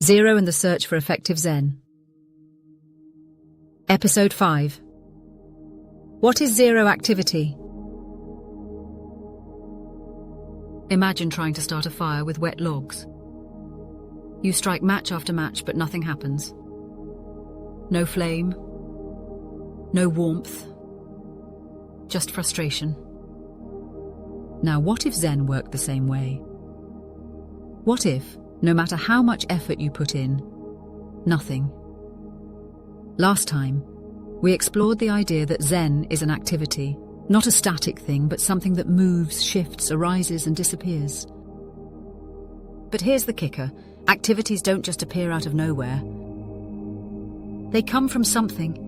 Zero and the Search for Effective Zen. Episode 5. What is zero activity? Imagine trying to start a fire with wet logs. You strike match after match, but nothing happens. No flame, no warmth, just frustration. Now, what if Zen worked the same way? What if, no matter how much effort you put in, nothing? Last time, we explored the idea that Zen is an activity, not a static thing, but something that moves, shifts, arises, and disappears. But here's the kicker: activities don't just appear out of nowhere. They come from something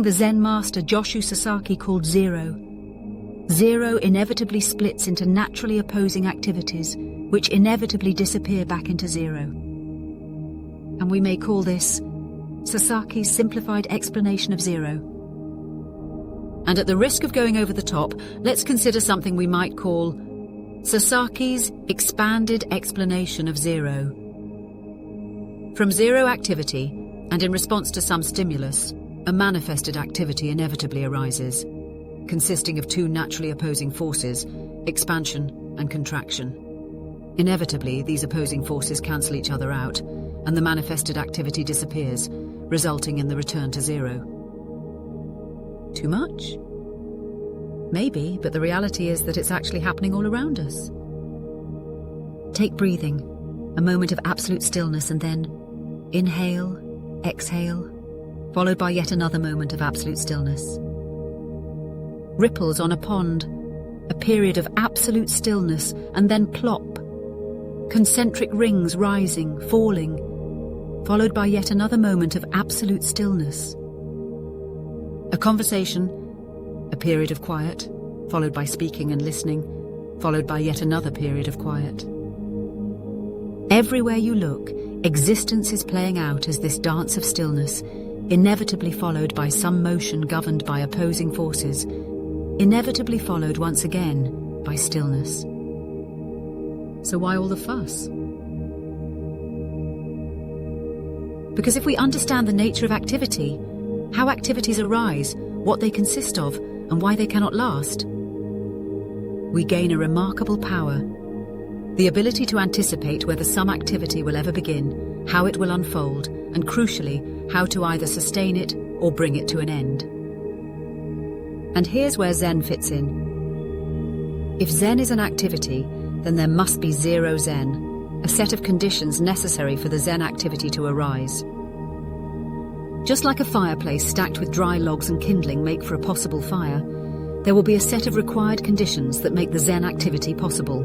the Zen master Joshu Sasaki called zero. Zero inevitably splits into naturally opposing activities, which inevitably disappear back into zero. And we may call this Sasaki's simplified explanation of zero. And at the risk of going over the top, let's consider something we might call Sasaki's expanded explanation of zero. From zero activity, and in response to some stimulus, a manifested activity inevitably arises, consisting of two naturally opposing forces, expansion and contraction. Inevitably, these opposing forces cancel each other out, and the manifested activity disappears, resulting in the return to zero. Too much? Maybe, but the reality is that it's actually happening all around us. Take breathing, a moment of absolute stillness, and then inhale, exhale, followed by yet another moment of absolute stillness. Ripples on a pond, a period of absolute stillness, and then plop. Concentric rings rising, falling, followed by yet another moment of absolute stillness. A conversation, a period of quiet, followed by speaking and listening, followed by yet another period of quiet. Everywhere you look, existence is playing out as this dance of stillness, inevitably followed by some motion governed by opposing forces, inevitably followed once again by stillness. So why all the fuss? Because if we understand the nature of activity, how activities arise, what they consist of, and why they cannot last, we gain a remarkable power: the ability to anticipate whether some activity will ever begin, how it will unfold, and crucially, how to either sustain it or bring it to an end. And here's where Zen fits in. If Zen is an activity, then there must be zero Zen, a set of conditions necessary for the Zen activity to arise. Just like a fireplace stacked with dry logs and kindling make for a possible fire, there will be a set of required conditions that make the Zen activity possible.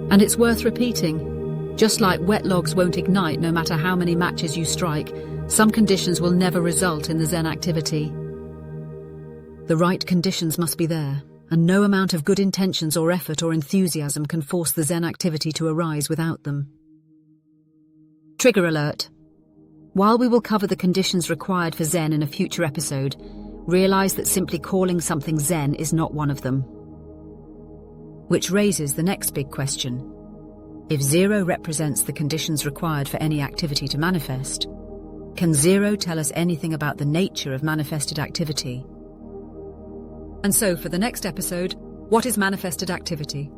And it's worth repeating, just like wet logs won't ignite no matter how many matches you strike, some conditions will never result in the Zen activity. The right conditions must be there, and no amount of good intentions or effort or enthusiasm can force the Zen activity to arise without them. Trigger alert. While we will cover the conditions required for Zen in a future episode, realize that simply calling something Zen is not one of them. Which raises the next big question. If zero represents the conditions required for any activity to manifest, can zero tell us anything about the nature of manifested activity? And so, for the next episode, what is manifested activity?